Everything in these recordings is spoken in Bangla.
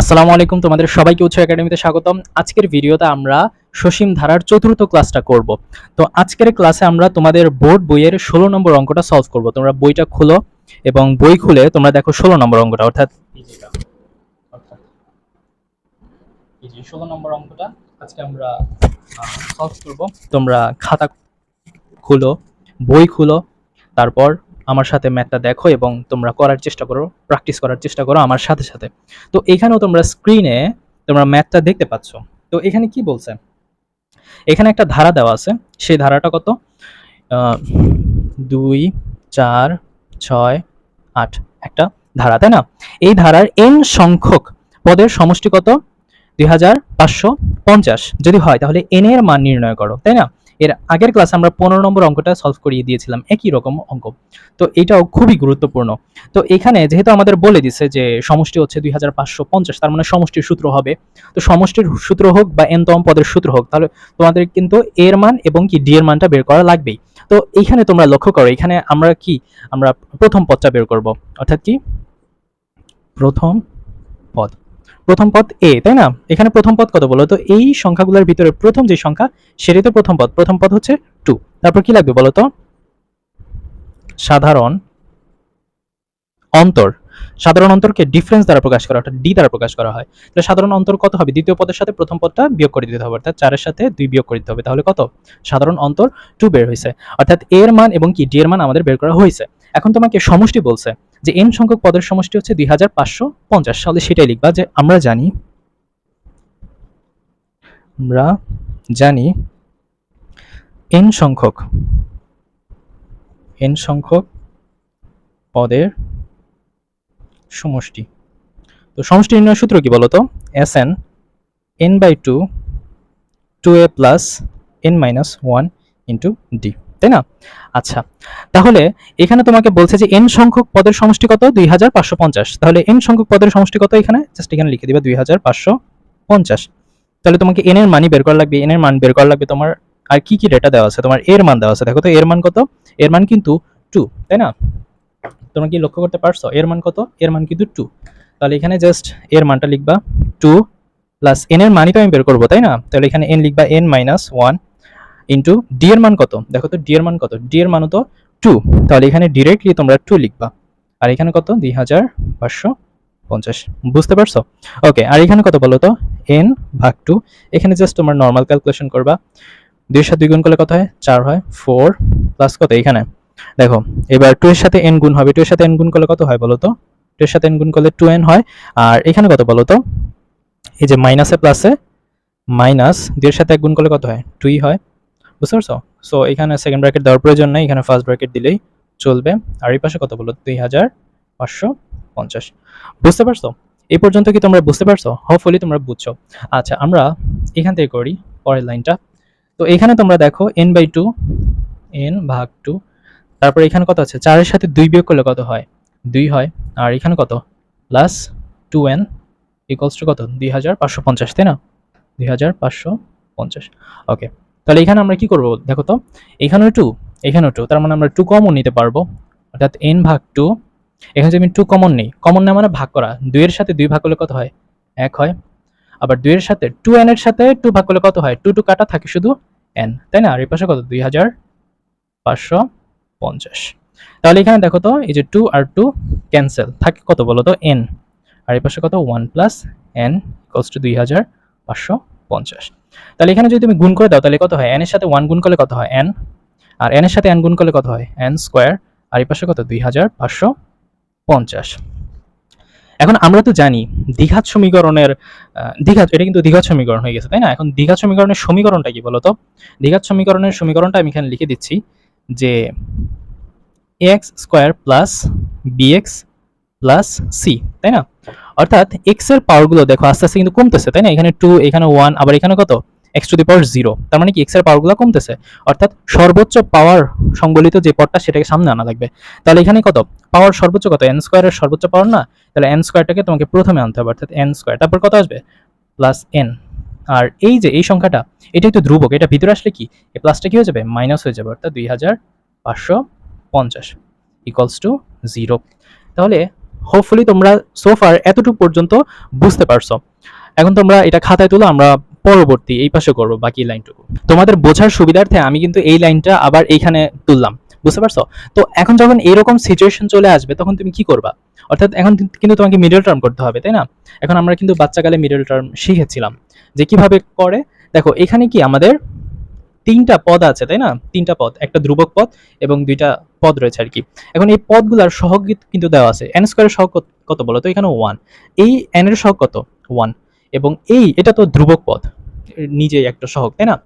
আসসালামু আলাইকুম, তোমাদের সবাইকে উৎস একাডেমিতে স্বাগতম। আজকের ভিডিওতে আমরা সসীম ধারার চতুর্থ ক্লাসটা করব। তো আজকের ক্লাসে আমরা তোমাদের বোর্ড বইয়ের 16 নম্বর অঙ্কটা সলভ করব। তোমরা বইটা খুলো এবং বই খুলে তোমরা দেখো 16 নম্বর অঙ্কটা, অর্থাৎ এই যে 16 নম্বর অঙ্কটা আজকে আমরা সলভ করব। তোমরা খাতা খুলো, বই খুলো, তারপর আমার সাথে ম্যাথটা দেখো এবং তোমরা করার চেষ্টা করো, প্র্যাকটিস করার চেষ্টা করো আমার সাথে সাথে। তো এখানেও তোমরা স্ক্রিনে তোমরা ম্যাথটা দেখতে পাচ্ছ। তো এখানে কি বলছে, এখানে একটা ধারা দেওয়া আছে। সেই ধারাটা কত? 2, 4, 6, 8 একটা ধারা, তাই না? এই ধারার n সংখ্যক পদের সমষ্টি কত? 2550 যদি হয় তাহলে n এর মান নির্ণয় করো, তাই না? এর আগের ক্লাসে আমরা 15 নম্বর অঙ্কটা সলভ করিয়ে দিয়েছিলাম, একই রকম অঙ্ক। তো এটাও খুবই গুরুত্বপূর্ণ। তো এখানে যেহেতু আমাদের বলে দিছে যে সমষ্টি হচ্ছে 2550, তার মানে সমষ্টির সূত্র হবে। তো সমষ্টির সূত্র হোক বা n তম পদের সূত্র হোক, তাহলে তোমাদের কিন্তু এর মান এবং কি ডি এর মানটা বের করা লাগবেই। তো এইখানে তোমরা লক্ষ্য করো, এখানে আমরা প্রথম পদটা বের করব, অর্থাৎ কি প্রথম পদ, প্রথম পদ এ, তাই না? এখানে প্রথম পদ কত বলো তো? এই সংখ্যাগুলোর ভিতরে প্রথম যে সংখ্যা সেটাই তো প্রথম পদ। প্রথম পদ হচ্ছে 2। তারপর কি লাগবে বলো তো? সাধারণ অন্তর। সাধারণ অন্তরকে ডিফারেন্স দ্বারা প্রকাশ করা, অর্থাৎ ডি দ্বারা প্রকাশ করা হয়। তাহলে সাধারণ অন্তর কত হবে? দ্বিতীয় পদের সাথে প্রথম পদটা বিয়োগ করে দিতে হবে, অর্থাৎ 4 এর সাথে 2 বিয়োগ করে দিতে হবে। তাহলে কত? সাধারণ অন্তর 2 বের হইছে। অর্থাৎ এর মান এবং কি ডি এর মান আমাদের বের করা হয়েছে। এখন তোমাকে সমষ্টি বলছে যে n সংখ্যক পদের সমষ্টি হচ্ছে 2550 সালে, সেটাই লিখবা যে আমরা জানি n সংখ্যক পদের সমষ্টি। তো সমষ্টি নির্ণয়ের সূত্র কি বলতো? Sn n/2 2a plus n minus 1 into D, তাই না? আচ্ছা, তাহলে এখানে তোমাকে বলছে যে n সংখ্যক পদের সমষ্টি কত? 2550। তাহলে n সংখ্যক পদের সমষ্টি কত? এখানে জাস্ট এখানে লিখে দিবা 2550। তাহলে তোমাকে n এর মানই বের করা লাগবে। n এর মান বের করা লাগবে তোমার। আর কি কি ডেটা দেওয়া আছে? তোমার এর মান দেওয়া আছে, দেখো তো এর মান কত? এর মান কিন্তু 2, তাই না? তোমরা কি লক্ষ্য করতে পারছো এর মান কত? এর মান কিন্তু 2। তাহলে এখানে জাস্ট এর মানটা লিখবা 2 প্লাস n এর মানই তো আমি বের করবো, তাই না? তাহলে এখানে n লিখবা n মাইনাস 1 ইন্টু ডি এর মান কত? দেখো তো ডি এর মান কত? ডি এর মানও তো 2। তাহলে এখানে ডিরেক্টলি তোমরা 2 লিখবা। আর এখানে কত? 2550। বুঝতে পারছো? ওকে, আর এখানে কত বলো তো? n ভাগ 2। এখানে জাস্ট তোমার নর্মাল ক্যালকুলেশন করবা। 2 এর সাথে 2 গুণ করলে কত হয়? 4 হয়। 4 প্লাস কত? এখানে দেখো, এবার 2 এর সাথে n গুণ হবে। 2 এর সাথে n গুণ করলে কত হয় বলো তো? 2 এর সাথে n গুণ করলে 2n হয়। আর এখানে কত বলো তো? এই যে মাইনাসে প্লাসে মাইনাস 2 এর সাথে 1 গুণ করলে কত হয়? 2 হয়। বুঝতে পারছো? সো এখানে সেকেন্ড ব্র্যাকেট দেওয়ার প্রয়োজন নাই, এখানে ফার্স্ট ব্র্যাকেট দিলেই চলবে। আর এই পাশে কত বলো? 2550। বুঝতে পারছো? এই পর্যন্ত কি তোমরা বুঝতে পারছো? হোপফুলি তোমরা বুঝছো। আচ্ছা, আমরা এখান থেকে করি পরের লাইনটা। তো এখানে তোমরা দেখো n/2, n ভাগ 2। তারপর এখানে কত আছে? 4 এর সাথে 2 বিয়োগ করলে কত হয়? 2 হয়। আর এখানে কত? প্লাস 2n ইকুয়ালস টু কত? 2550, তাই না? 2550। ওকে, তাহলে এখানে আমরা কি করব দেখো তো? এখানেও 2, এখানেও 2, তার মানে আমরা 2 কমন নিতে পারবো, অর্থাৎ n ভাগ 2। এখানে যদি আমি 2 কমন নিই, কমন নেওয়া মানে ভাগ করা। 2 এর সাথে 2 ভাগ করলে কত হয়? 1 হয়। আবার 2 এর সাথে 2n এর সাথে 2 ভাগ করলে কত হয়? 2 2 কাটা থাকে শুধু n, তাই না? আর এই পাশে কত? 2550। তাহলে এখানে দেখো তো, এই যে 2 আর 2 ক্যান্সেল, থাকে কত বলো তো? n। আর এই পাশে কত? 1 প্লাস n ইকুয়ালস টু 2550। তাহলে এখানে যদি তুমি গুণ করে দাও তাহলে কত হয়? n এর সাথে 1 গুণ করলে কত হয়? n। আর n এর সাথে n গুণ করলে কত হয়? n square. আর এই পাশে কত? 2550। এখন আমরা তো জানি দ্বিঘাত সমীকরণের দ্বিঘাত, এটা কিন্তু দ্বিঘাত সমীকরণ হয়ে গেছে, তাই না? এখন দ্বিঘাত সমীকরণের সমীকরণটা কি বলো তো? দ্বিঘাত সমীকরণের সমীকরণটা আমি এখানে লিখে দিচ্ছি যে ax square plus bx plus c, তাই না? অর্থাৎ x এর পাওয়ারগুলো দেখো আস্তে আস্তে কিন্তু কমতেছে, তাই না? এখানে 2, এখানে 1, আবার এখানে কত? x টু দি পাওয়ার 0। তার মানে কি x এর পাওয়ারগুলো কমতেছে, অর্থাৎ সর্বোচ্চ পাওয়ার সংবলিত যে পদটা সেটাকে সামনে আনা লাগবে। তাহলে এখানে কত পাওয়ার? সর্বোচ্চ কত? n স্কয়ারের সর্বোচ্চ পাওয়ার না? তাহলে n স্কয়ারটাকে তোমাকে প্রথমে আনতে হবে, অর্থাৎ n স্কয়ার। তারপর কত আসবে? Plus n। আর এই যে এই সংখ্যাটা, এটাই তো ধ্রুবক, এটা ভিতরে আসলে কি এই প্লাসটা কি হয়ে যাবে? মাইনাস হয়ে যাবে, অর্থাৎ 2550 ইকুয়ালস টু 0। তাহলে হোপফুলি তোমরা সোফার এতটুকু পর্যন্ত বুঝতে পারছো। এখন তোমরা এটা খাতায় তুলো, আমরা পরবর্তী এই পাশে করবো বাকি লাইনটুকু। তোমাদের বোঝার সুবিধার্থে আমি কিন্তু এই লাইনটা আবার এইখানে তুললাম, বুঝতে পারছো? তো এখন যখন এরকম সিচুয়েশন চলে আসবে তখন তুমি কি করবা? অর্থাৎ এখন কিন্তু তোমাকে মিডল টার্ম করতে হবে, তাই না? এখন আমরা কিন্তু বাচ্চাকালে মিডল টার্ম শিখেছিলাম যে কিভাবে করে। দেখো এখানে কি আমাদের তিনটা পদ আছে, তাই না? তিনটা পদ, একটা ধ্রুবক পদ এবং দুইটা পদ রয়েছে আর কি। এখন এই পদগুলোর সহগ কিন্তু দেওয়া আছে। এন স্কোয়ারের সহগ কত বলো তো? এখানে 1। এই এন এর সহগ কত? 1। এবং এটা তো ধ্রুবক পদ, নিজেই একটা সহগ, তাই না?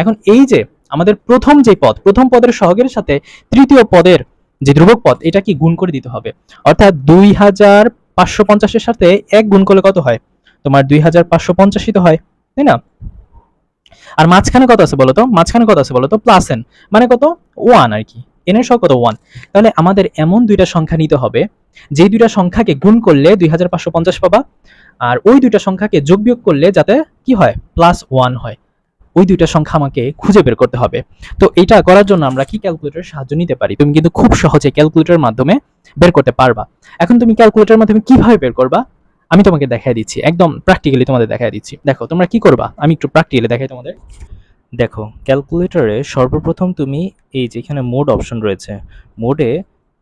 এখন এই যে আমাদের প্রথম যে পদ, প্রথম পদের সহগের সাথে তৃতীয় পদের যে ধ্রুবক পদ, এটা কি গুণ করে দিতে হবে। অর্থাৎ 2550 এর সাথে 1 গুণ করলে কত হয়? তোমার 2550 তো হয়, তাই না? আর মাঝখানে কত আছে বলতো? মাঝখানে কত আছে বলতো? প্লাস এন, মানে কত? 1 আর কি। এন এর সহগ কত? 1। তাহলে আমাদের এমন দুইটা সংখ্যা নিতে হবে যেই দুইটা সংখ্যাকে গুণ করলে 2550 পাবা, আর ওই দুইটা সংখ্যাকে যোগ বিয়োগ করলে যাতে কি হয়? প্লাস 1 হয়। ওই দুইটা সংখ্যা আমাকে খুঁজে বের করতে হবে। তো এটা করার জন্য আমরা কি ক্যালকুলেটরের সাহায্য নিতে পারি? তুমি কিন্তু খুব সহজে ক্যালকুলেটরের মাধ্যমে বের করতে পারবা। এখন তুমি ক্যালকুলেটরের মাধ্যমে কিভাবে বের করবা আমি তোমাকে দেখাই দিচ্ছি, একদম প্র্যাকটিক্যালি তোমাদের দেখাই দিচ্ছি। দেখো তোমরা কি করবা, আমি একটু প্র্যাকটিক্যালি দেখাই তোমাদের। দেখো ক্যালকুলেটরে সর্বপ্রথম তুমি এই যে এখানে মোড অপশন রয়েছে, মোডে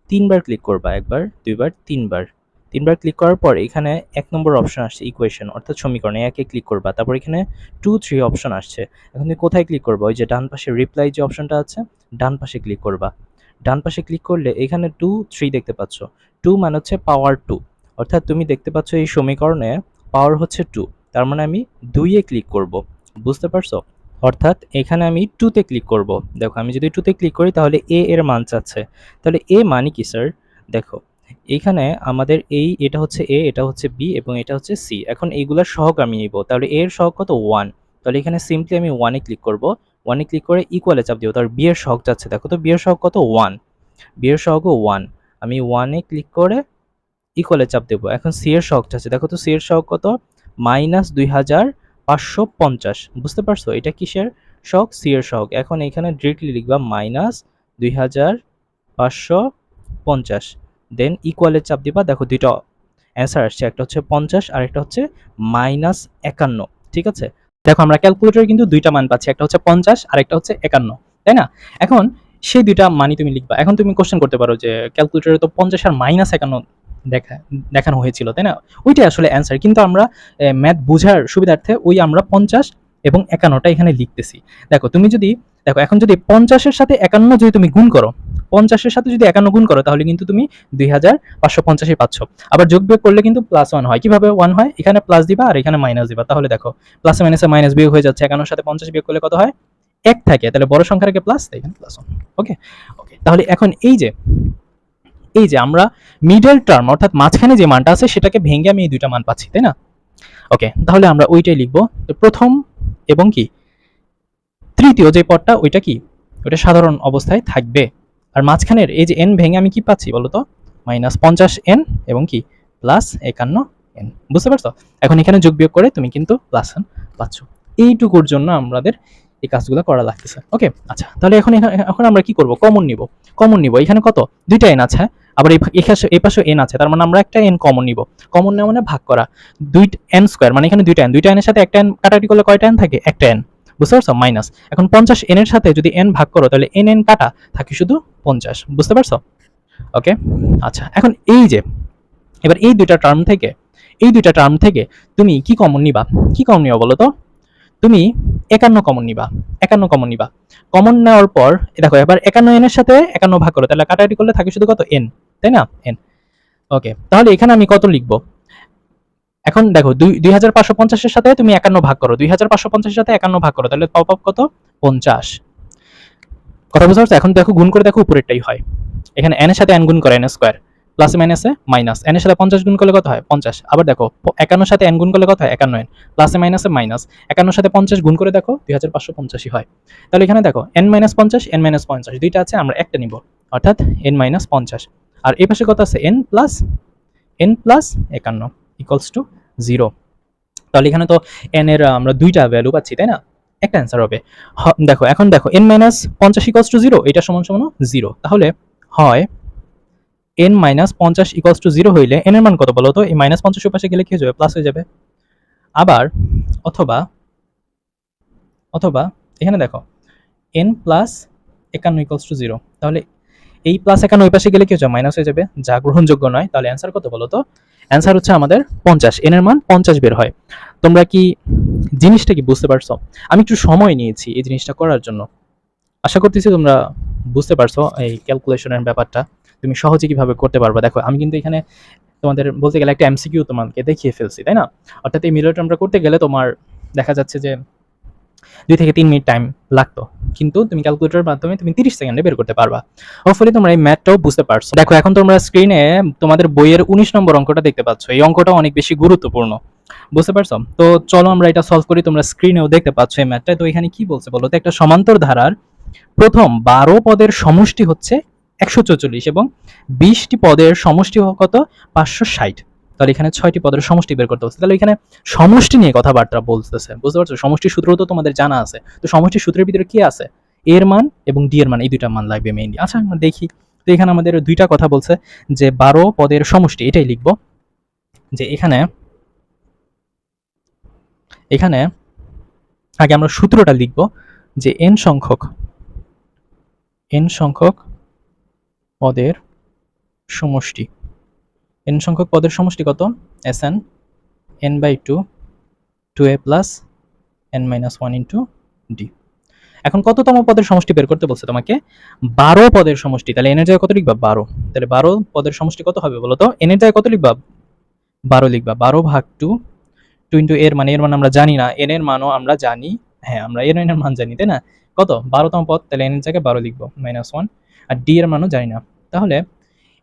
3বার ক্লিক করবা, একবার, দুইবার, তিনবার। 3বার ক্লিক করার পর এখানে 1 নম্বর অপশন আসছে ইকুয়েশন, অর্থাৎ সমীকরণে একে ক্লিক করবা। তারপর এখানে 2, 3 অপশন আসছে। এখন তুমি কোথায় ক্লিক করবা? ওই যে ডান পাশে রিপ্লাই যে অপশনটা আছে, ডান পাশে ক্লিক করবা। ডান পাশে ক্লিক করলে এখানে 2, 3 দেখতে পাচ্ছ। 2 মানে হচ্ছে পাওয়ার 2, অর্থাৎ তুমি দেখতে পাচ্ছ এই সমীকরণে পাওয়ার হচ্ছে 2, তার মানে আমি 2 এ ক্লিক করব, বুঝতে পারছো? অর্থাৎ এখানে আমি 2 তে ক্লিক করব। দেখো আমি যদি 2 তে ক্লিক করি তাহলে এ এর মান চাচ্ছে। তাহলে এ মানে কি স্যার? দেখো এইখানে আমাদের এটা হচ্ছে এ, এটা হচ্ছে বি এবং এটা হচ্ছে সি। এখন এইগুলোর সহগ আমি নিব। তাহলে এ এর সহগ কত? 1। তাহলে এখানে সিম্পলি আমি 1 এ ক্লিক করব। 1 এ ক্লিক করে ইকুয়ালে চাপ দিব। তার বি এর সহগ চাচ্ছে। দেখো তো বি এর সহগ কত? 1। বি এর সহগও 1। আমি 1 এ ক্লিক করে ইকুয়ালে চাপ দেব। এখন সি এর সহগ চাচ্ছে। দেখো তো সি এর সহগ কত? -2550। বুঝতে পারছো? এটা কিসের সহগ? সি এর সহগ। এখন এখানে ডিরেক্টলি লিখবা -2550, দেন ইকুয়ালে চাপ দিবা। দেখো দুইটা অ্যান্সার আসছে, একটা হচ্ছে 50 আর একটা হচ্ছে -51। ঠিক আছে? দেখো আমরা ক্যালকুলেটরে কিন্তু দুইটা মান পাচ্ছি, একটা হচ্ছে 50 আর একটা হচ্ছে 51, তাই না? এখন সেই দুইটা মানই তুমি লিখবা। এখন তুমি কোশ্চেন করতে পারো যে ক্যালকুলেটরে তো 50 আর -51 দেখানো হয়েছিল, তাই না? ওইটাই আসলে অ্যান্সার, কিন্তু আমরা ম্যাথ বোঝার সুবিধার্থে আমরা 50 এবং 51টা এখানে লিখতেছি। দেখো তুমি যদি এখন যদি 50-এর সাথে 51 যদি তুমি গুণ করো, 50-এর সাথে যদি 51 গুণ করো তাহলে কিন্তু তুমি 2550 পাচ্ছ। আবার যোগ বিয়োগ করলে কিন্তু +1 হয়। কিভাবে 1 হয়? এখানে প্লাস দিবা আর এখানে মাইনাস দিবা। তাহলে দেখো প্লাসে মাইনাসে মাইনাস বিয়োগ হয়ে যাচ্ছে। 51-এর সাথে 50 বিয়োগ করলে কত হয়? 1 থাকে। তাহলে বড় সংখ্যার আগে প্লাস, তাই এখানে +1। ওকে? ওকে। তাহলে এখন এই যে আমরা মিডল টার্ম অর্থাৎ মাঝখানে যে মানটা আছে সেটাকে ভেঙে আমি এই দুইটা মান পাচ্ছি, তাই না? ওকে, তাহলে আমরা ওইটাই লিখবো। তো প্রথম এবং কি তৃতীয় যে পদটা ওইটা কি? ওইটা সাধারণ অবস্থায় থাকবে। আর মাঝখানের এই যে এন ভেঙে আমি কি পাচ্ছি বলতো? -50n এবং কি +51n। বুঝতে পারছো? এখন এখানে যোগ বিয়োগ করে তুমি কিন্তু +1 পাচ্ছ। এইটুকুর জন্য আমাদের এই কাজগুলো করা লাগতেছে। ওকে, আচ্ছা তাহলে এখন আমরা কি করব? কমন নিব। কমন নিব। এখানে কত? দুইটা n আছে, আবার এই পাশে n আছে, তার মানে আমরা একটা n কমন নিব। কমন নেওয়া মানে ভাগ করা। 2n² মানে এখানে দুইটা n, দুইটা n এর সাথে একটা n কাটাকাটি করলে কয়টা n থাকে? একটা n। বুঝতে পারছো? মাইনাস। এখন 50n এর সাথে যদি n ভাগ করো তাহলে n কাটা থাকে শুধু 50। বুঝতে পারছো? ওকে, আচ্ছা এখন এবার এই দুইটা টার্ম থেকে তুমি কি কমন নিবা? কি কমন নিবা বলো তো? তুমি 51 কমন নিবা। 51 কমন নিবা। কমন নেওয়ার পর দেখো এবার 51n এর সাথে 51 ভাগ করো, তাহলে কাটাকাটি করলে থাকে শুধু কত? n, তাই না? n। ওকে, তাহলে এখানে আমি কত লিখবো? এখন দেখো 2550 এর সাথে তুমি 51 ভাগ করো, 2550 এর সাথে 51 ভাগ করো, তাহলে পাও কত? 50। কথা বুঝতে পারছো? এখন দেখো গুণ করে দেখো উপরেরটাই হয়। এখানে n এর সাথে n গুণ করে n স্কয়ার, প্লাসে মাইনাসে মাইনাস। n এর সাথে 50 গুণ করলে কত হয়? 50। আবার দেখো 51 এর সাথে n গুণ করলে কত হয়? 51n। প্লাসে মাইনাসে মাইনাস। 51 এর সাথে 50 গুণ করে দেখো 2550ই হয়। তাহলে এখানে দেখো n - 50 n - 50 দুইটা আছে, আমরা একটা নিব, অর্থাৎ n - 50। আর এই পাশে কত আছে? n plus 51 equals to 0। তাহলে এখানে তো n এর আমরা দুইটা ভ্যালু পাচ্ছি, তাই না? একটা অ্যান্সার হবে। এখন দেখো n - 50 ইকুয়ালস টু 0, এটা সমান সমান 0। তাহলে হয় n মাইনাস 50 ইকুয়ালস টু 0 হইলে n এর মান কত বলো তো? এই মাইনাস 50 এর পাশে গেলে কি হয়ে যাবে? প্লাস হয়ে যাবে। আবার অথবা অথবা এখানে দেখো n প্লাস 51 ইকুয়ালস টু 0, তাহলে এই প্লাস 51 ওই পাশে গেলে কি হয়ে যাবে? মাইনাস হয়ে যাবে, যা গ্রহণযোগ্য নয়। তাহলে অ্যান্সার কত বলো তো? অ্যান্সার হচ্ছে আমাদের 50, n এর মান 50 বের হয়। তোমরা কি জিনিসটা কি বুঝতে পারছো? আমি একটু সময় নিয়েছি এই জিনিসটা করার জন্য। আশা করতেছি তোমরা বুঝতে পারছো এই ক্যালকুলেশনের ব্যাপারটা তুমি সহজে কিভাবে করতে পারবা। দেখো আমি কিন্তু এখানে তোমাদের বলতে গেলে একটা এমসিকিউ তোমাকে দেখিয়ে ফেলছি, তাই না? অর্থাৎ এই মিডল টার্মটা করতে গেলে তোমার দেখা যাচ্ছে যে 2 থেকে 3 মিনিট টাইম লাগতো, কিন্তু তুমি ক্যালকুলেটরের মাধ্যমে তুমি 30 সেকেন্ডে বের করতে পারবা। হোপফুলি তোমরা এই ম্যাথটাও বুঝতে পারছো। দেখো এখন তোমরা স্ক্রিনে তোমাদের বইয়ের 19 নম্বর অঙ্কটা দেখতে পাচ্ছ। এই অঙ্কটা অনেক বেশি গুরুত্বপূর্ণ, বুঝতে পারছো? তো চলো আমরা এটা সলভ করি। তোমরা স্ক্রিনেও দেখতে পাচ্ছ এই ম্যাথটা। তো এখানে কি বলছে বলো তো? একটা সমান্তর ধারার প্রথম 12 পদের সমষ্টি হচ্ছে 144 এবং 20টি পদের সমষ্টি কত? 560। তাহলে এখানে 6টি পদের সমষ্টি বের করতে হচ্ছে। তাহলে এখানে সমষ্টি নিয়ে কথাবার্তা বলতেছে, বুঝতে পারছো? সমষ্টির সূত্র তো তোমাদের জানা আছে। তো সমষ্টির সূত্রের ভিতরে কি আছে? এর মান এবং ডি এর মান, এই দুইটা মান লাগবে মেইনলি। আচ্ছা আমরা দেখি। তো এখানে আমাদের দুইটা কথা বলছে যে 12 পদের সমষ্টি, এটাই লিখবো যে এখানে এখানে আগে আমরা সূত্রটা লিখব যে n সংখ্যক পদের সমষ্টি, n সংখ্যক পদের সমষ্টি কত? Sn n/2 2a plus n minus 1 into d। এখন কততম পদের সমষ্টি বের করতে বলছে তোমাকে? 12 পদের সমষ্টি। তাহলে n এর জায়গায় কত লিখবা? 12। তাহলে 12 পদের সমষ্টি কত হবে বলো তো? n এর জায়গায় কত লিখবা? 12 লিখবা। 12 ভাগ 2, 2 ইন্টু এর মান, এর মান আমরা জানি না, n এর মানও আমরা জানি। হ্যাঁ আমরা এর মান জানি, তাই না? কত? 12তম পদ, তাহলে n এর জায়গায় 12 লিখবো, -1। আর d এর মানও জানি না। তাহলে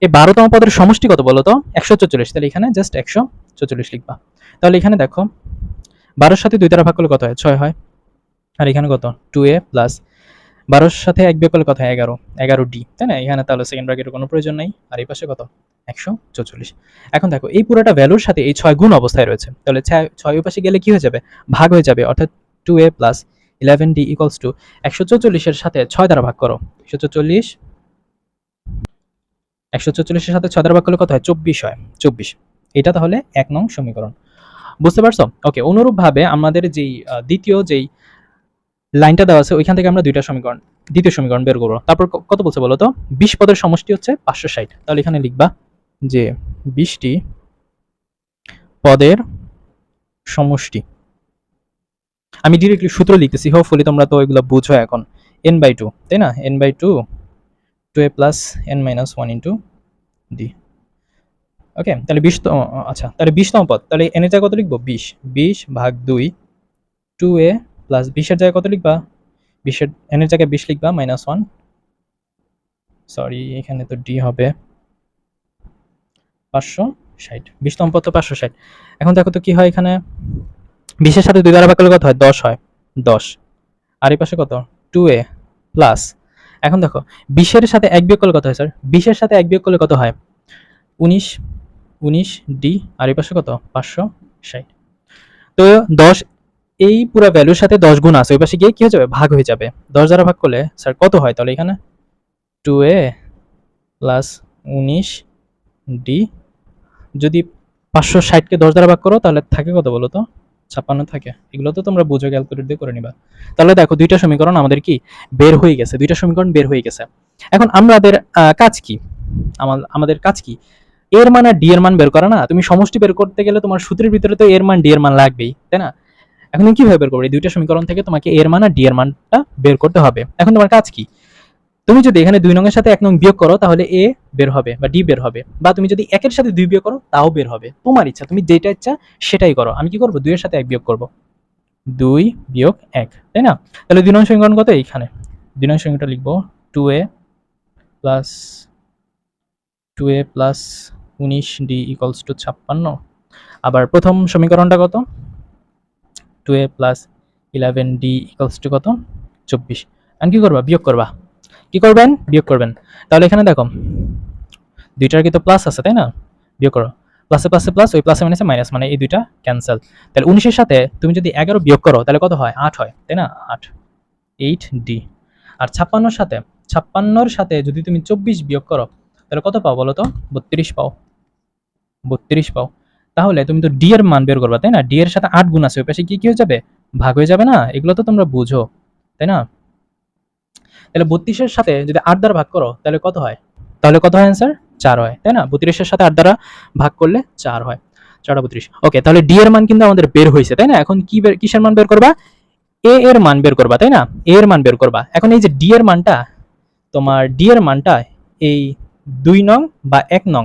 এই 12তম পদের সমষ্টি কত বলো তো? 144। তাহলে এখানে জাস্ট 144 লিখবা। তাহলে এখানে দেখো 12 সাথে 2 দ্বারা ভাগ করলে কত হয়? 6 হয়। আর এখানে কত? 2a প্লাস 12 সাথে 1 বিয়োগ করলে কত হয়? 11, 11d, তাই না? এখানে তাহলে সেকেন্ড ব্র্যাকেটের কোনো প্রয়োজন নেই। আর এই পাশে কত? 144। এখন দেখো এই পুরোটা ভ্যালুর সাথে এই 6 গুণ অবস্থায় রয়েছে। তাহলে 6 ওই পাশে গেলে কি হয়ে যাবে? ভাগ হয়ে যাবে। অর্থাৎ 2a plus 11d equals to 144 এর সাথে 6 দ্বারা ভাগ করো। 144 144 এর সাথে 6 দ্বারা ভাগ করলে কত হয়? 24 হয়। 24। এটা তাহলে 1 নং সমীকরণ। বুঝতে পারছো? ওকে, অনুরূপভাবে আমাদের যেই দ্বিতীয় যেই লাইনটা দেওয়া আছে ওইখান থেকে আমরা দ্বিতীয় সমীকরণ বের করবো। তারপর কত বলছে বলো তো? 20 পদের সমষ্টি হচ্ছে 560। তাহলে এখানে লিখবা যে 20টি পদের সমষ্টি। আমি ডিরেক্টলি সূত্র লিখতেছি, হোপফুলি তোমরা তো এগুলো বুঝো এখন। n/2, তাই না? n/2 2a plus n minus 1 into d। ওকে, তাহলে 20 তো আচ্ছা, তাহলে 20তম পদ। তাহলে n এর জায়গায় কত লিখবো? 20। 20 ভাগ 2 2a প্লাস 20 এর জায়গায় কত লিখবা? 20 এর n এর জায়গায় 20 লিখবা, -1। সরি, এখানে তো d হবে 560। 20তম পদ তো 560। এখন দেখো তো কি হয় এখানে? 20 এর সাথে 2 দ্বারা ভাগ করলে কত হয়? 10 হয়। 10। আর এই পাশে কত? 2a প্লাস, এখন দেখো 20 এর সাথে 1 বিয়োগ করলে কত হয় স্যার? 20 এর সাথে 1 বিয়োগ করলে কত হয়? 19 d। আর এই পাশে কত? 560। তো 10 এই পুরো ভ্যালুর সাথে 10 গুণ আছে, ওই পাশে গিয়ে কি হয়ে যাবে? ভাগ হয়ে যাবে। 10 দ্বারা ভাগ করলে স্যার কত হয়? তাহলে এখানে 2a প্লাস 19d, যদি 560কে 10 দ্বারা ভাগ করো তাহলে থাকে কত বলো তো? 56 থাকে। এগুলো তো তোমরা বুঝো, ক্যালকুলেটর দিয়ে করে নিবা। তাহলে দেখো দুইটা সমীকরণ আমাদের কি বের হয়ে গেছে, দুইটা সমীকরণ বের হয়ে গেছে। এখন আমাদের কাজ কি? আমাদের কাজ কি? এর মান আর ডি এর মান বের করা না? তুমি সমষ্টি বের করতে গেলে তোমার সূত্রের ভিতরে তো এর মান ডি এর মান লাগবেই, তাই না? এখন তুমি কিভাবে বের করবে? এই দুইটা সমীকরণ থেকে তোমাকে এর মান আর ডি এর মানটা বের করতে হবে। এখন তোমার কাজ কি? তুমি যদি এখানে 2 নং এর সাথে 1 নং বিয়োগ করো তাহলে এ বের হবে বা ডি বের হবে, বা তুমি যদি 1 এর সাথে 2 বিয়োগ করো তাও বের হবে। তোমার ইচ্ছা, তুমি যেটা ইচ্ছা সেটাই করো। আমি কি করব? 2 এর সাথে 1 বিয়োগ করব। 2 বিয়োগ 1, তাই না? তাহলে 2 নং সমীকরণ কত? এইখানে 2 নং সমীকরণটা লিখবো 2a plus 19d equals to 56। আবার প্রথম সমীকরণটা কত? 2a plus 11d equals to কত? 24। আর কি করবা? বিয়োগ করবা। কি করবেন? বিয়োগ করবেন। তাহলে এখানে দেখো দুইটার কি তো প্লাস আছে, তাই না? বিয়োগ করো। প্লাসে প্লাসে প্লাস, ওই প্লাসে মাইনাসে মাইনাস, মানে এই দুইটা ক্যান্সেল। তাহলে 19 এর সাথে তুমি যদি 11 বিয়োগ করো তাহলে কত হয়? 8 হয়, তাই না? 8, 8d। আর 56 এর সাথে যদি তুমি 24 বিয়োগ করো তাহলে কত পাও বলো তো? 32 পাও, 32 পাও। তাহলে তুমি তো ডি এর মান বের করবা, তাই না? ডি এর সাথে 8 গুণ আছে, ওই পাশে কি হয়ে যাবে? ভাগ হয়ে যাবে না? এগুলো তো তোমরা বুঝো, তাই না? তাহলে 32-এর সাথে যদি 8 দ্বারা ভাগ করো তাহলে কত হয়? তাহলে কত হয় অ্যান্সার? 4 হয়, তাই না? 32-এর সাথে 8 দ্বারা ভাগ করলে 4 হয়। 4 32। ওকে, তাহলে ডি এর মান কিন্তু আমাদের বের হইছে, তাই না? এখন কিসের মান বের করবা? এ এর মান বের করবা, তাই না? এ এর মান বের করবা। এখন এই যে ডি এর মানটা, তোমার ডি এর মানটা এই 2 নং বা 1 নং,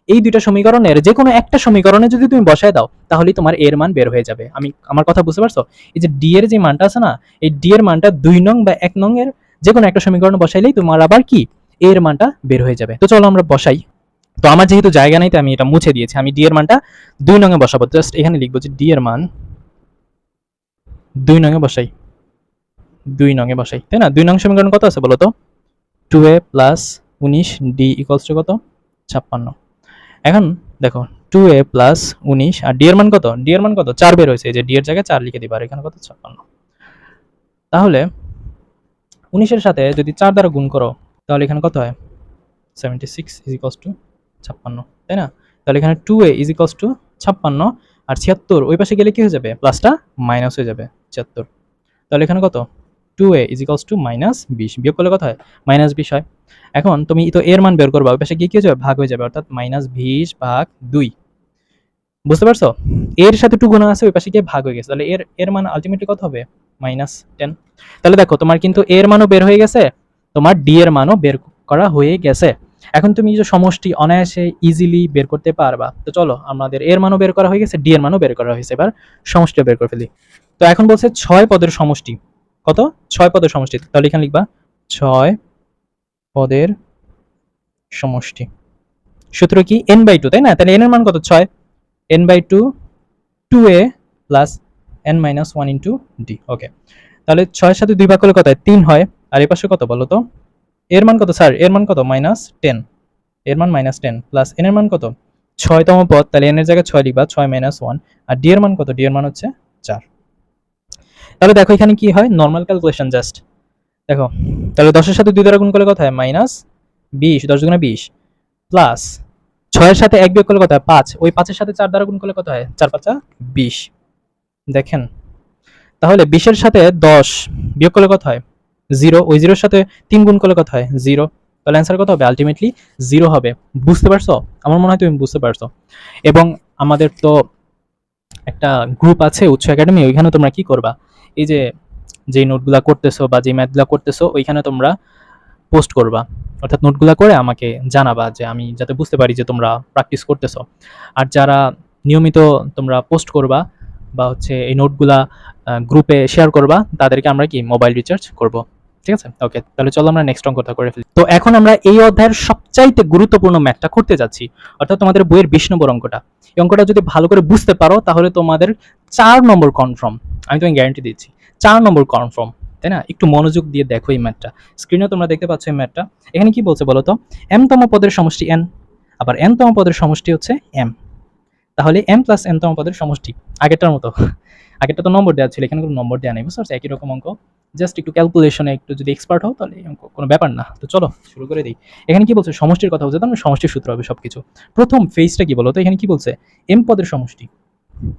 এই দুইটা সমীকরণের যে কোনো একটা সমীকরণে যদি তুমি বসায় দাও তাহলেই তোমার এর মান বের হয়ে যাবে। আমার কথা বুঝতে পারছো? এই যে ডি এর যে মানটা আছে না, এই ডি এর মানটা 2 নং বা 1 নং এর যে কোনো একটা সমীকরণে বসাইলেই তোমার আবার কি এর মানটা বের হয়ে যাবে। তো চলো আমরা বসাই। তো আমার যেহেতু জায়গা নেই, তো আমি এটা মুছে দিয়েছি। আমি ডি এর মানটা 2 নং এ বসাবো। জাস্ট এখানে লিখবো যে ডি এর মান 2 নং এ বসাই, 2 নং এ বসাই, তাই না? 2 নং সমীকরণ কত আছে বলো তো? 2a plus 19 D equals to কত? 56। এখন দেখো 2a প্লাস 19 আর ডি এর মান কত? ডি এর মান কত? 4 বের হয়েছে, এই যে ডি এর জায়গায় 4 লিখে দিবা, আর এখানে কত? 56। তাহলে 19 এর সাথে যদি 4 দ্বারা গুণ করো তাহলে এখানে কত হয়? 76 ইজ ইকুয়ালস টু 56, তাই না? তাহলে এখানে 2a ইজ ইকুয়ালস টু 56 আর 76 ওই পাশে গেলে কি হয়ে যাবে? প্লাসটা মাইনাস হয়ে যাবে 76। তাহলে এখানে কত? 2a is equals to minus 20, বিয়োগ করলে কত হয়? মাইনাস 20 হয়। এখন তুমি তো এর মান বের করবা, ওই পাশে গিয়ে কি হয়ে যাবে? ভাগ হয়ে যাবে, অর্থাৎ মাইনাস 20 ভাগ 2। বুঝতে পারছো? এর সাথে 2 গুণ আছে, ওই পাশে গিয়ে ভাগ হয়ে গেছে। তাহলে এর মান আলটিমেটলি কত হবে? মাইনাস 10। তাহলে দেখো তোমার কিন্তু এর মানও বের হয়ে গেছে, তোমার ডি এর মানও বের করা হয়ে গেছে। এখন তুমি যে সমষ্টি অনায়াসে ইজিলি বের করতে পারবা। তো চলো, আমাদের এর মানও বের করা হয়ে গেছে, ডি এর মানও বের করা হয়েছে, এবার সমষ্টিটা বের করে ফেলি। তো এখন বলছে 6 পদের সমষ্টি। কত? 6 পদের সমষ্টি। তাহলে এখানে লিখবা 6 পদের সমষ্টি। সূত্র কি? n/2, তাই না? তাহলে n এর মান কত? 6। n/2 2a plus n minus 1 into D. Okay, তাহলে 6 এর সাথে 2 ভাগ করলে কত হয়? 3 হয়। আর এই পাশে কত বলো তো? এর মান কত স্যার? এর মান কত? মাইনাস 10। এর মান মাইনাস 10 প্লাস n এর মান কত? 6তম পদ, তাহলে n এর জায়গায় 6 লিখবা, 6 মাইনাস 1। আর ডি এর মান কত? ডি এর মান হচ্ছে 4। তাহলে দেখো এখানে কি হয়? নরমাল ক্যালকুলেশন জাস্ট দেখো। তাহলে 10 এর সাথে 2 দ্বারা গুণ করলে কত হয়? মাইনাস 20, 10 গুণে 20 প্লাস 6 এর সাথে 1 বিয়োগ করলে কত হয়? 5। ওই 5 এর সাথে 4 দ্বারা গুণ করলে কত হয়? 4 5 20। দেখেন, তাহলে 20 এর সাথে 10 বিয়োগ করলে কত হয়? 0। ওই 0 এর সাথে 3 গুণ করলে কত হয়? 0। তাহলে অ্যান্সার কত হবে? আলটিমেটলি 0 হবে। বুঝতে পারছো? আমার মনে হয় তুমি বুঝতে পারছো। এবং আমাদের তো একটা গ্রুপ আছে উৎস একাডেমি, ওইখানে তোমরা কি করবা? এই যে যেই নোটগুলা করতেছো বা যেই ম্যাথগুলা করতেছো, ওইখানে তোমরা পোস্ট করবা, অর্থাৎ নোটগুলা করে আমাকে জানাবা, যে আমি যাতে বুঝতে পারি যে তোমরা প্র্যাকটিস করতেছো। আর যারা নিয়মিত তোমরা পোস্ট করবা বা হচ্ছে এই নোটগুলা গ্রুপে শেয়ার করবা, তাদেরকে আমরা কি মোবাইল রিচার্জ করব। ঠিক আছে? ওকে, তাহলে চলো আমরা নেক্সট অঙ্কটা করে ফেলি। তো এখন আমরা এই অধ্যায়ের সবচাইতে গুরুত্বপূর্ণ ম্যাথটা করতে যাচ্ছি, অর্থাৎ তোমাদের বইয়ের 20 নম্বর অঙ্কটা। এই অঙ্কটা যদি ভালো করে বুঝতে পারো তাহলে তোমাদের 4 নম্বর কনফার্ম, আমি তোমাকে গ্যারান্টি দিচ্ছি। 4 নম্বর কনফার্ম, তাই না? একটু মনোযোগ দিয়ে দেখো এই ম্যাথটা। স্ক্রিনে তোমরা দেখতে পাচ্ছ এই ম্যাথটা। এখানে কি বলছে বলো তো? m তম পদের সমষ্টি n, আবার n তম পদের সমষ্টি হচ্ছে m। তাহলে m প্লাস n তম পদের সমষ্টি। আগেরটার মতো, আগেরটা তো নম্বর দেওয়া ছিল, এখানে কোনো নম্বর দেওয়া নেই। বুঝতে পারছো? একই রকম অঙ্ক, জাস্ট একটু ক্যালকুলেশনে একটু যদি এক্সপার্ট হও তাহলে এই অঙ্ক কোনো ব্যাপার না। তো চলো শুরু করে দিই। এখানে কি বলছে? সমষ্টির কথা বলছে, তাহলে সমষ্টির সূত্র হবে সবকিছু। প্রথম ফেজটা কি বলো তো? এখানে কি বলছে? m পদের সমষ্টি।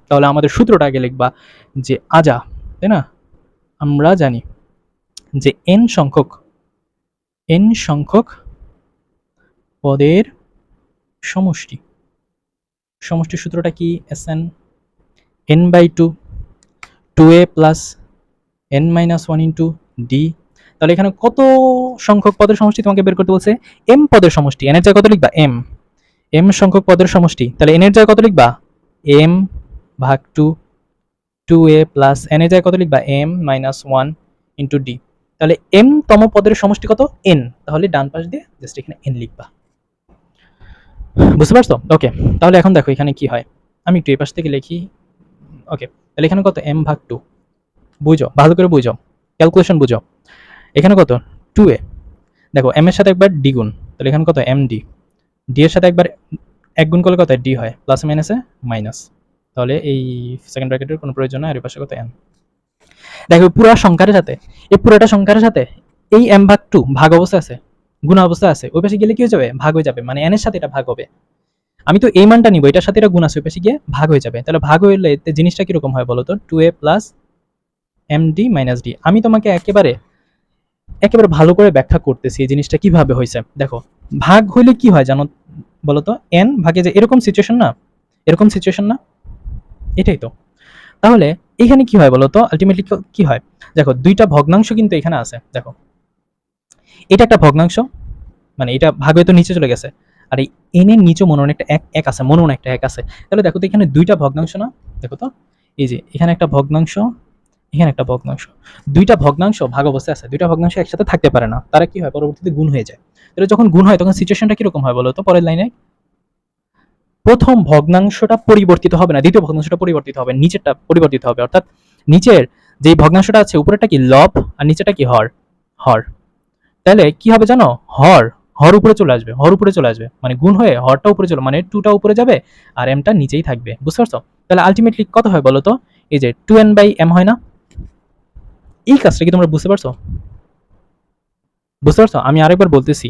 তাহলে আমাদের সূত্রটা আগে লিখবা, যে আজা, তাই না? আমরা জানি যে n সংখ্যক পদের সমষ্টি। সমষ্টির সূত্রটা কি? Sn n/2 2a plus n minus 1 into D. তাহলে এখানে কত সংখ্যক পদের সমষ্টি তোমাকে বের করতে বলছে? m পদের সমষ্টি। n এর জায়গায় কত লিখবা? m সংখ্যক পদের সমষ্টি। তাহলে n এর জায়গায় কত লিখবা? m ভাগ 2 2a প্লাস n এর জায়গায় কত লিখবা? m minus 1 into D. তাহলে m তম পদের সমষ্টি কত? n। তাহলে ডান পাশ দিয়ে জাস্ট এখানে n লিখবা। বুঝতে পারছো? ওকে, তাহলে এখন দেখো এখানে কি হয়। আমি একটু এই পাশ থেকে লিখি। ওকে, তাহলে এখানে কত? m ভাগ 2। বুঝো, ভালো করে বুঝো, ক্যালকুলেশন বুঝো। এখানে কত? 2a। দেখো m এর সাথে একবার d গুণ, তাহলে এখানে কত? md। d এর সাথে একবার 1 গুণ করলে কত? d হয়, প্লাস মাইনাসে মাইনাস। তাহলে এই সেকেন্ড ব্র্যাকেটের কোনো প্রয়োজন নাই, আর এই পাশে কত? m। দেখো পুরো সংখ্যার সাথে, এই পুরোটা সংখ্যার সাথে এই m ভাগ 2 ভাগ অবস্থায় আছে, গুণ অবস্থা আছে, ওই পাশে গেলে কি হয়ে যাবে, ভাগ হয়ে যাবে, মানে n এর সাথে এটা ভাগ হবে। আমি তো এই মানটা নিব, এটার সাথে এটা গুণ আছে, ওই পাশে গিয়ে ভাগ হয়ে যাবে। তাহলে ভাগ হইলে জিনিসটা কিরকম হয় বলো তো, 2a plus md minus d। আমি তোমাকে একেবারে একেবারে ভালো করে ব্যাখ্যা করতেছি এই জিনিসটা কিভাবে হয়েছে। দেখো, ভাগ হইলে কি হয় জানো বলতো, n ভাগে যে এরকম সিচুয়েশন না, এরকম সিচুয়েশন না, এটাই তো। তাহলে এখানে কি হয় বলতো, আলটিমেটলি কি হয়, দেখো দুইটা ভগ্নাংশ কিন্তু এখানে আছে। দেখো এটা একটা ভগ্নাংশ, মানে এটা ভাগ হয়ে তো নিচে চলে গেছে, আর এই এন এর নিচে মনে একটা এক এক আছে, মনে একটা এক আছে। তাহলে দেখো তো এখানে দুইটা ভগ্নাংশ না, দেখো তো এই যে এখানে একটা ভগ্নাংশ, এখানে একটা ভগ্নাংশ, দুইটা ভগ্নাংশ ভাগ অবস্থায় আছে, দুইটা ভগ্নাংশ একসাথে থাকতে পারে না, তারা কি হয় পরবর্তীতে গুণ হয়ে যায়। তাহলে যখন গুণ হয় তখন সিচুয়েশনটা কিরকম হয় বলো তো, পরের লাইনে প্রথম ভগ্নাংশটা পরিবর্তিত হবে না, দ্বিতীয় ভগ্নাংশটা পরিবর্তিত হবে, নিচেরটা পরিবর্তিত হবে। অর্থাৎ নিচের যে ভগ্নাংশটা আছে উপরেরটা কি লব, আর নিচেরটা কি হর, হর। তাহলে কি হবে জানো, হর, হর উপরে চলে আসবে, হর উপরে চলে আসবে, মানে গুণ হয়ে হরটা উপরে চলে, মানে টুটা উপরে যাবে আর এমটা নিচেই থাকবে, বুঝতে পারছো? তাহলে আলটিমেটলি কত হয় বলো তো, এই যে 2n/m হয় না, এই কাজটা কি তোমরা বুঝতে পারছো? বুঝতে পারছো? আমি আরেকবার বলতেছি,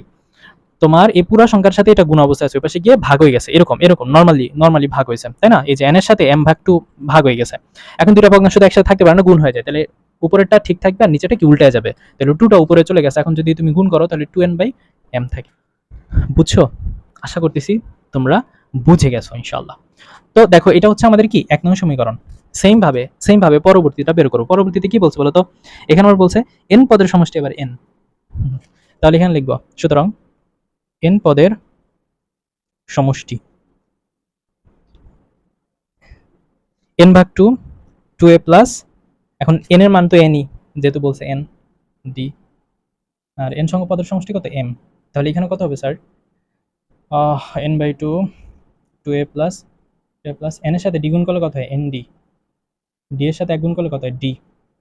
তোমার এই পুরো সংখ্যার সাথে এটা গুণ অবস্থায় আছে, ওই পাশে গিয়ে ভাগ হয়ে গেছে, এরকম এরকম নর্মালি ভাগ হয়েছে, তাই না? এই যে n এর সাথে m/2 ভাগ হয়ে গেছে। এখন দুটো ভগ্নাংশ তো একসাথে থাকতে পারে না, গুণ হয়ে যায়। তাহলে উপরেরটা ঠিক থাকবে আর নিচেটা কি উল্টে যাবে। তাহলে 2টা উপরে চলে গেছে, এখন যদি তুমি গুণ করো তাহলে 2n/m থাকে। বুঝছো? আশা করতেছি তোমরা বুঝে গেছো ইনশাআল্লাহ। তো দেখো এটা হচ্ছে আমাদের কি 1 নং সমীকরণ। সেম ভাবে পরবর্তীটা বের করো। পরবর্তীতে কি বলছে বলো তো, এখানে আবার বলছে n পদের সমষ্টি এবার n। তাহলে এখানে লিখবো, সুতরাং n পদের সমষ্টি n/2 2a প্লাস, এখন n এর মান তো n ই, যেহেতু বলছে n d, আর n সংখ্যক পদের সমষ্টি কত m। তাহলে এখানে কত হবে sir, n/2 2a plus n এর সাথে d গুণ করলে কত হয় nd, d এর সাথে 1 গুণ করলে কত হয় d।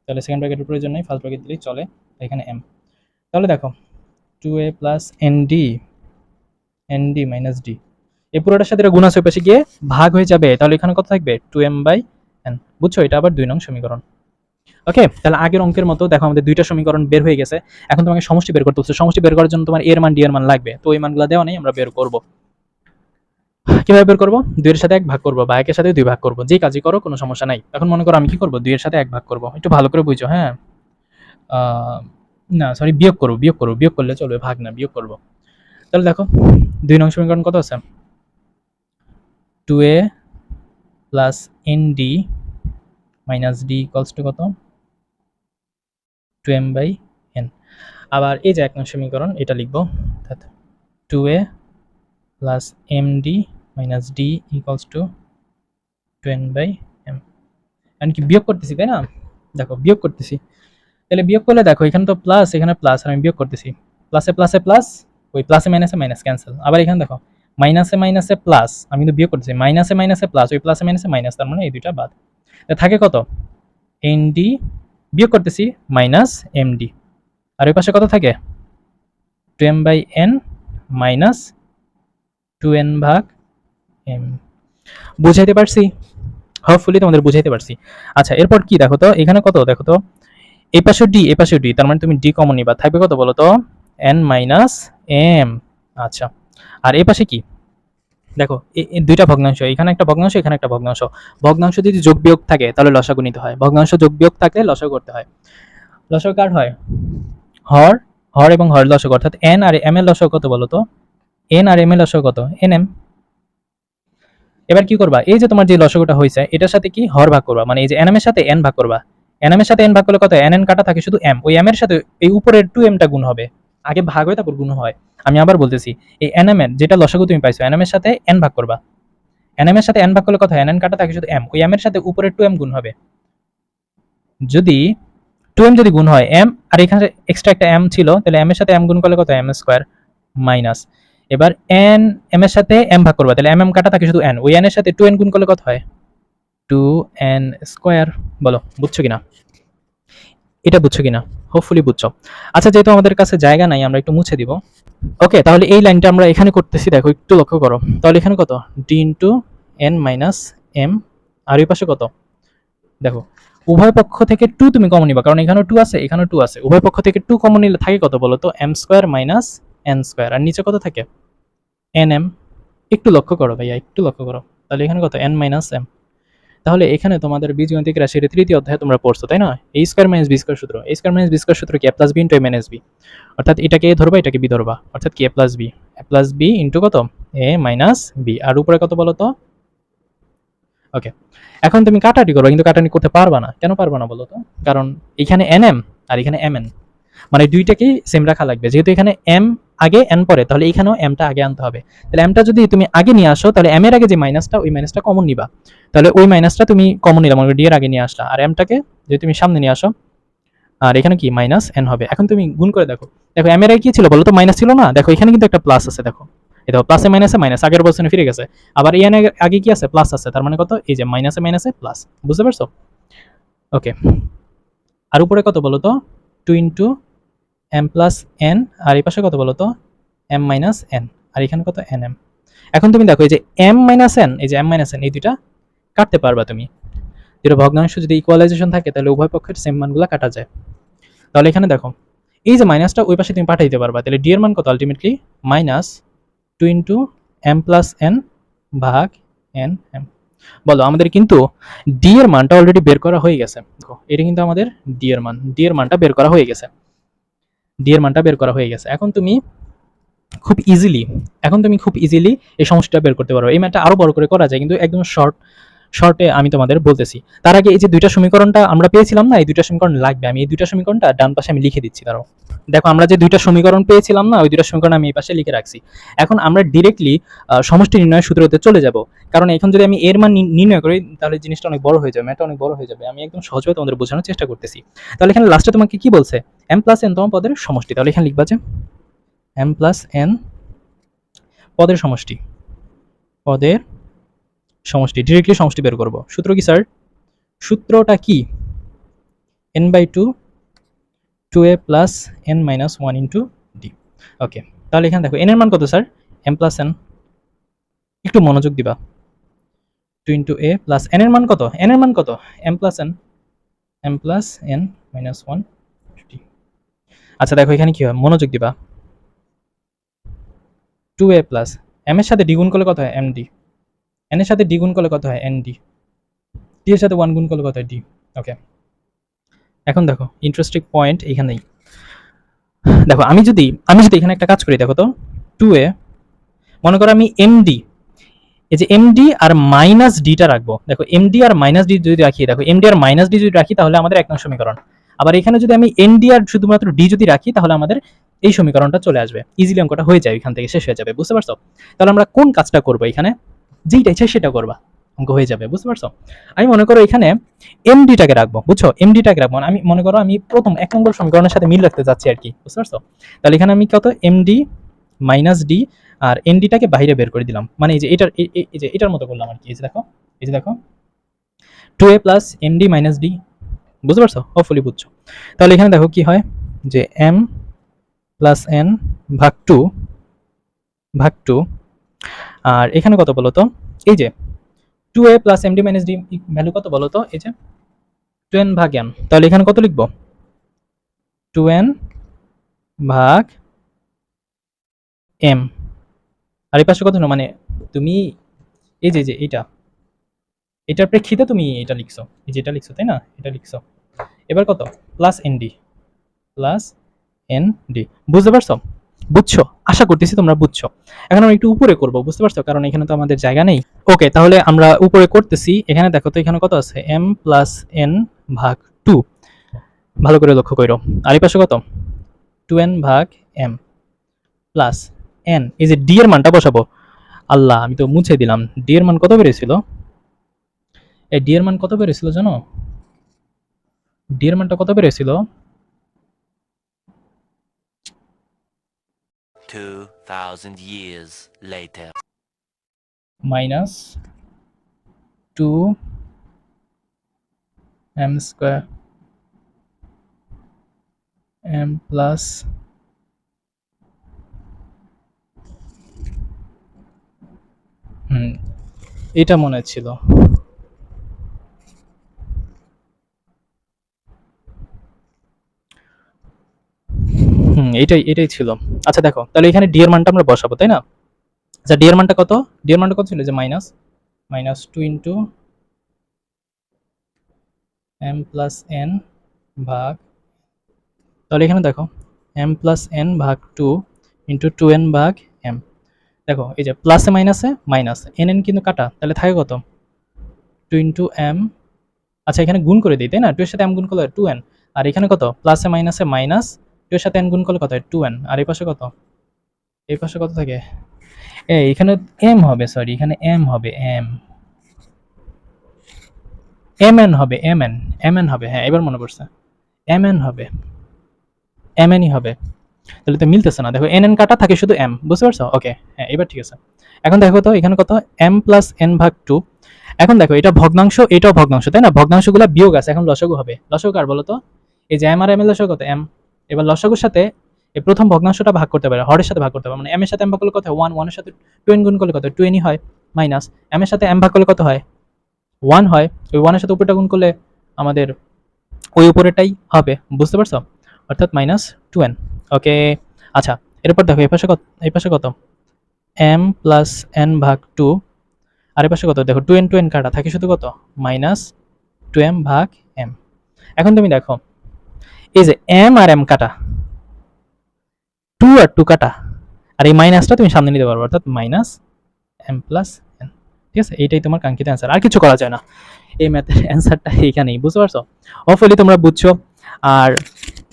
তাহলে সেকেন্ড ব্র্যাকেটের প্রয়োজন নেই, ফার্স্ট ব্র্যাকেট দিলেই চলে, এখানে m। তাহলে দেখো 2a plus nd minus d, এই পুরোটার সাথে এটা গুণ আছে, ওই পাশে গিয়ে ভাগ হয়ে যাবে। তাহলে এখানে কত থাকবে 2m/n। বুঝছো? এটা আবার 2 নং সমীকরণ। ওকে, তাহলে আগের অঙ্কের মতো দেখো আমাদের দুইটা সমীকরণ বের হয়ে গেছে। এখন তোমাকে সমষ্টি বের করতে হচ্ছে, সমষ্টি বের করার জন্য তোমার এর মান ডি এর মান লাগবে, তো ওই মানগুলো দেওয়া নেই, আমরা বের করব। কিভাবে বের করবো, 2 এর সাথে 1 ভাগ করবো বা 1 এর সাথে 2 ভাগ করবো, যে কাজই করো কোনো সমস্যা নাই। এখন মনে করো আমি কি করবো, 2 এর সাথে 1 ভাগ করবো, একটু ভালো করে বুঝো। হ্যাঁ, না সরি, বিয়োগ করলে চলবে, ভাগ না, বিয়োগ করবো। তাহলে দেখো 2 নং সমীকরণ কত আছে, 2a plus nd minus d equals to কত, 2m/n। আবার এই যে 1 নং সমীকরণ, এটা লিখবো 2a plus md minus d equals to 2n/m। আমি কি বিয়োগ করতেছি, তাই না? দেখো বিয়োগ করতেছি, তাহলে বিয়োগ করলে দেখো এখানে তো প্লাস, এখানে প্লাস, আর আমি বিয়োগ করতেছি, প্লাসে প্লাসে প্লাস, ওই প্লাসে মাইনাসে মাইনাস ক্যান্সেল। আবার এখানে দেখো মাইনাসে মাইনাসে প্লাস, আমি কিন্তু বিয়োগ করতেছি, মাইনাসে মাইনাসে প্লাস, ওই প্লাসে মাইনাসে মাইনাস, তার মানে এই দুইটা বাদ। থাকে কত nd, বিয়োগ করতেছি মাইনাস md, আর ওই পাশে কত থাকে 2m/n মাইনাস 2n/m। বুঝাইতে পারছি? হোপফুলি তোমাদের বুঝাইতে পারছি। আচ্ছা এরপর কি দেখো তো, এখানে কত দেখো তো, এই পাশে ডি, এই পাশে ডি, তার মানে তুমি ডি কমন নিবা, থাকবে কত বলো তো, n মাইনাস m। আচ্ছা, আর এই পাশে কি দেখো, এই দুইটা ভগ্নাংশ, এখানে একটা ভগ্নাংশ, এখানে একটা ভগ্নাংশ। ভগ্নাংশ যদি যোগ বিয়োগ থাকে তাহলে লসাগু নিতে হয়, ভগ্নাংশ যোগ বিয়োগ থাকলে লসাগু করতে হয়। লসাগু কার হয়, হর, হর এবং হর লসাগু, অর্থাৎ n আর m এর লসাগু কত বলো তো, n আর m এর লসাগু কত, nm। এবার কি করবা, এই যে তোমার যে লসাগুটা হয়েছে এটার সাথে কি হর ভাগ করবা, মানে এই যে nm এর সাথে n ভাগ করবা, nm এর সাথে n ভাগ করলে কত, nn কাটা থাকে শুধু m, ওই m এর সাথে এই উপরের 2m টা গুণ হবে, আগে ভাগ হয় তারপর গুণ হয়। আমি আবার বলতেছি, এই nm এর যেটা লসাগু তুমি পাইছো, nm এর সাথে n ভাগ করবা, nm এর সাথে n ভাগ করলে কত হয়, nn কাটা থাকে শুধু m, ওই m এর সাথে উপরের 2m গুণ হবে। যদি 2m যদি গুণ হয় m, আর এখানে এক্সট্রা একটা m ছিল, তাহলে m এর সাথে m গুণ করলে কত, m স্কয়ার মাইনাস, এবার n m এর সাথে m ভাগ করবা, তাহলে m কাটা থাকে শুধু n, ওই n এর সাথে 2n গুণ করলে কত হয়, 2n স্কয়ার। বলো বুঝছো কিনা, এটা বুঝছো কিনা? হোপফুলি বুঝছো। আচ্ছা যেহেতু আমাদের কাছে জায়গা নাই, আমরা একটু মুছে দিব। ওকে, তাহলে এই লাইনটা আমরা এখানে করতেছি, দেখো একটু লক্ষ্য করো। তাহলে এখানে কত, d into n minus m, আর এই পাশে কত দেখো, উভয় পক্ষ থেকে 2 তুমি কমন নিবা, কারণ এখানেও 2 আছে, এখানেও 2 আছে, উভয় পক্ষ থেকে 2 কমন নিলে থাকে কত বলো তো, m square minus N square, আর নিচে কত থাকে এন এম। একটু লক্ষ্য করো ভাইয়া, একটু লক্ষ্য করো, তাহলে এখানে কত এন মাইনাস এম। তাহলে এখানে তোমাদের বীজগণিতিক রাশির তৃতীয় অধ্যায়ে তোমরা পড়ছো তাই না, এ স্কোয়ার মাইনাস বি স্কোয়ার সূত্র। এ স্কোয়ার মাইনাস বি স্কোয়ার সূত্র কি, এ প্লাস বি ইন্টু এ মাইনাস বি, অর্থাৎ এটাকে এ ধরবা এটাকে বি ধরবা, অর্থাৎ কি এ প্লাস বি ইন্টু কত এ মাইনাস বি, আর উপরে কত বলো তো। ওকে, এখন তুমি কাটাটি করো, কিন্তু কাটাটি করতে পারবা না। কেন পারবা না বলো তো, কারণ এখানে এন এম আর এখানে এম এন, মানে দুইটাকেই সেম রাখা লাগবে। যেহেতু এখানে এম আগে এন পরে, তাহলে এখানেও এমটা আগে আনতে হবে। তাহলে এমটা যদি তুমি আগে নিয়ে আসো, তাহলে এম এর আগে যে মাইনাসটা, ওই মাইনাসটা কমন নিবা। তাহলে ওই মাইনাসটা তুমি কমন নিলাম, ডি এর আগে নিয়ে আসলা, আর এমটাকে যদি তুমি সামনে নিয়ে আসো, আর এখানে কি মাইনাস এন হবে। এখন তুমি গুণ করে দেখো, দেখো এম এর আগে কি ছিল বলো তো, মাইনাস ছিল না। দেখো এখানে কিন্তু একটা প্লাস আছে, দেখো এই দেখো প্লাসে মাইনাসে মাইনাস, আগের অবস্থানে ফিরে গেছে। আবার এন এর আগে কি আছে, প্লাস আছে, তার মানে কত এই যে মাইনাসে মাইনাসে প্লাস। বুঝতে পারছো? ওকে, আর উপরে কত বলো তো, two into M plus N, আর এই পাশে কত বলো তো এম মাইনাস এন, আর এখানে কত এন এম। এখন তুমি দেখো এই যে এম মাইনাস এন, এই যে এম মাইনাস এন, এই দুইটা কাটতে পারবা তুমি। যেটা ভগ্নাংশ যদি ইকুয়ালাইজেশন থাকে, তাহলে উভয় পক্ষের সেম মানগুলো কাটা যায়। তাহলে এখানে দেখো এই যে মাইনাসটা ওই পাশে তুমি পাঠাই দিতে পারবা। তাহলে ডি এর মান কত ultimately minus two into M plus N ভাগ এন এম। বলো, আমাদের কিন্তু ডি এর মানটা অলরেডি বের করা হয়ে গেছে। দেখো এটা কিন্তু আমাদের ডি এর মান, ডি এর মানটা বের করা হয়ে গেছে, ডি এর মানটা বের করা হয়ে গেছে। খুব ইজিলি এখন তুমি খুব ইজিলি এই সমস্যাটা বের করতে পারো। এই ম্যাথটা আরো বড় করে করা যায়, কিন্তু একদম শর্টে আমি তোমাদের বলতেছি। তার আগে এই যে দুইটা সমীকরণটা আমরা পেয়েছিলাম না, এই দুইটা সমীকরণ লাগবে। আমি এই দুইটা সমীকরণটা ডান পাশে আমি লিখে দিচ্ছি। দাঁড়াও, দেখো আমরা যে দুইটা সমীকরণ পেয়েছিলাম না, ওই দুইটা সমীকরণ আমি এই পাশে লিখে রাখছি। এখন আমরা ডিরেক্টলি সমষ্টি নির্ণয় সূত্রতে চলে যাব, কারণ এখন যদি আমি এর মান নির্ণয় করি, তাহলে জিনিসটা অনেক বড় হয়ে যাবে, ম্যাথটা অনেক বড় হয়ে যাবে। আমি একদম সহজভাবে তোমাদের বোঝানোর চেষ্টা করতেছি। তাহলে এখানে লাস্টে তোমাকে কি বলছে, এম প্লাস এন তোমার পদের সমষ্টি। তাহলে এখানে লিখবা যে এম প্লাস এন পদের সমষ্টি, পদের সমষ্টি, ডিরেক্টলি সমষ্টি বের করব। সূত্র কি স্যার? সূত্রটা কি, N by two, two A plus N minus one into D. Okay, তাহলে এখানে দেখো এন এর মান কত স্যার, এম প্লাস এন, একটু মনোযোগ দিবা। Two into A plus N এর মান কত, এন এর মান কত M plus N, M plus N minus one D. আচ্ছা দেখো এখানে কি হয়, মনোযোগ দিবা। টু এ প্লাস এম এর সাথে ডি গুণ করলে কত হয় এম ডি, এন এর সাথে ডি গুণ করলে কত হয় এন ডি, ডি এর সাথে ওয়ান গুণ করলে কত হয় ডি। ওকে, এখন দেখো ইন্টারেস্টিং পয়েন্ট এখানেই। দেখো আমি যদি এখানে একটা কাজ করি, দেখো তো টু এ, মনে করো আমি এমডি, এই যে এমডি আর মাইনাস ডিটা রাখবো। দেখো এমডি আর মাইনাস ডি যদি রাখি, দেখো এমডি আর মাইনাস ডি যদি রাখি, তাহলে আমাদের এক নং সমীকরণ। আবার এখানে যদি আমি এনডি আর শুধুমাত্র ডি যদি রাখি, তাহলে আমাদের এই সমীকরণটা চলে আসবে। ইজিলি অঙ্কটা হয়ে যায়, এখান থেকে শেষ হয়ে যাবে। বুঝতে পারছো? তাহলে আমরা কোন কাজটা করবো, এখানে যেইটা ইচ্ছা সেটা করবা, অঙ্ক হয়ে যাবে। বুঝতে পারছো? আমি মনে করো এখানে এমডিটাকে রাখবো, বুঝছো, এমডিটাকে রাখবো। আমি মনে করো আমি প্রথম এক নম্বর সমীকরণের সাথে মিল রাখতে যাচ্ছি আর কি। বুঝতে পারছো? তাহলে এখানে আমি কত এমডি মাইনাস ডি, আর এনডিটাকে বাইরে বের করে দিলাম, মানে এই যে এটার এই যে এটার মতো করলাম আর কি। এই যে দেখো, এই যে দেখো two A plus MD minus D. বুঝতে পারছো? হোপফুলি বুঝছো। তাহলে এখানে দেখো কি হয়, যে এম প্লাস এন ভাগ টু, ভাগ টু, আর এখানে কত বলো তো, এই যে two A plus MD minus D value কত বলো তো, এই যে টু এন ভাগ এম। তাহলে এখানে কত লিখবো, টু এন ভাগ এম, আর এই পাশে কত না, মানে তুমি এই যে যে এইটা, এটার প্রেক্ষিতে তুমি এটা লিখছো, এই যে এটা লিখছো তাই না, এটা লিখছো। এবার কত, plus N D, plus N D. বুঝতে পারছো? বুঝছো? আশা করতেছি তোমরা বুঝছো। এখন আমরা একটু উপরে করব, বুঝতে পারছো, কারণ এখানে তো আমাদের জায়গা নেই। ওকে, তাহলে আমরা উপরে করতেছি। এখানে দেখো তো এখানে কত আছে, এম প্লাস এন ভাগ টু, ভালো করে লক্ষ্য করো। আর এই পাশে কত, টু এন ভাগ এম প্লাস এন, এই যে ডি এর মানটা বসাবো। আল্লাহ, আমি তো মুছে দিলাম। ডি এর মান কত বেড়েছিল, এই ডি এর মান কত বেড়েছিল জানো, ডি এর মানটা কত বেড়েছিল, 2000 years later. Minus two M square M plus এটা মনে ছিল। এটাই ছিল। আচ্ছা দেখো, তাহলে এখানে ডি এর মানটা আমরা বসাবো, তাই না? আচ্ছা ডি এর মানটা কত? ডি এর মানটা কত ছিল? যে minus two into M plus N ভাগ, তাহলে এখানে দেখো এম প্লাস এন ভাগ টু ইন্টু টু এন ভাগ এম। দেখো এই যে প্লাসে মাইনাসে মাইনাস, এন এন কিন্তু কাটা, তাহলে থাকে কত? Two into M. আচ্ছা এখানে গুণ করে দিই, তাই না? টু এর সাথে এম গুণ করলে টু এন, আর এখানে কত? প্লাসে মাইনাসে মাইনাস, টু এর সাথে এন গুণ করলে কত হয়? টু এন, আর এই পাশে কত? এই পাশে কত থাকে? এখানে এম হবে, সরি এখানে এম হবে, এম এন হবে, এম এন হবে, হ্যাঁ এবার মনে পড়ছে, এম এন হবে, এম এনই হবে। তাহলে তো মিলতেছে না, দেখো এন এন কাটা থাকে শুধু এম, বুঝতে পারছো? ওকে হ্যাঁ এবার ঠিক আছে। এখন দেখো তো এখানে কত? এম প্লাস এন ভাগ টু। এখন দেখো এটা ভগ্নাংশ, এটাও ভগ্নাংশ, তাই না? ভগ্নাংশগুলো বিয়োগ আছে, এখন লসাগু হবে। লসাগু কার বলো তো? এই যে এম আর এম এর লসাগু কত? এম। এবার লসাগুর সাথে এই প্রথম ভগ্নাংশটা ভাগ করতে পারে, হরের সাথে ভাগ করতে পারে, মানে এম এর সাথে এম ভাগ করলে কত হয়? ওয়ান, ওয়ানের সাথে টু এন গুণ করলে কত? টু এনই হয়, মাইনাস এম এর সাথে এম ভাগ করলে কত হয়? ওয়ান হয়, ওই ওয়ানের সাথে উপরটা গুণ করলে আমাদের ওই উপরেটাই হবে, বুঝতে পারছো? অর্থাৎ মাইনাস টু এন। ওকে আচ্ছা, এরপর দেখো এই পাশে কত? এম প্লাস এন ভাগ টু, আর এই পাশে কত? দেখো টু এন কাটা থাকে শুধু কত? মাইনাস টু এম ভাগ এম। এখন তুমি দেখো এই যে এম আর এম কাটা, টু আর টু কাটা, আর এই মাইনাসটা তুমি সামনে নিতে পারবে, অর্থাৎ মাইনাস এম প্লাস এন। ঠিক আছে, এইটাই তোমার কাঙ্ক্ষিত অ্যান্সার, আর কিছু করা যায় না। এই ম্যাথের অ্যান্সারটা এইখানেই, বুঝতে পারছো? হোপফুলি তোমরা বুঝছো। আর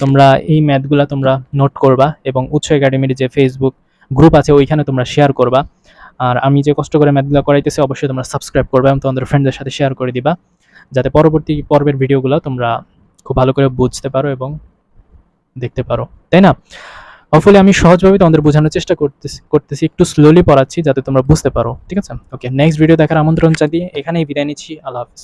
তোমরা এই ম্যাথগুলা তোমরা নোট করবা এবং উৎস একাডেমির যে ফেসবুক গ্রুপ আছে ওইখানে তোমরা শেয়ার করবা। আর আমি যে কষ্ট করে ম্যাথগুলো করাইতেছি অবশ্যই তোমরা সাবস্ক্রাইব করবা এবং তোমাদের ফ্রেন্ডদের সাথে শেয়ার করে দিবা, যাতে পরবর্তী পর্বের ভিডিওগুলো তোমরা খুব ভালো করে বুঝতে পারো এবং দেখতে পারো, তাই না? হোপফুলি আমি সহজভাবে তোমাদের বোঝানোর চেষ্টা করতেছি, একটু স্লোলি পড়াচ্ছি যাতে তোমরা বুঝতে পারো, ঠিক আছে? ওকে, নেক্সট ভিডিও দেখার আমন্ত্রণ জানিয়ে এখানেই বিদায় নিচ্ছি। আল্লাহ হাফিজ।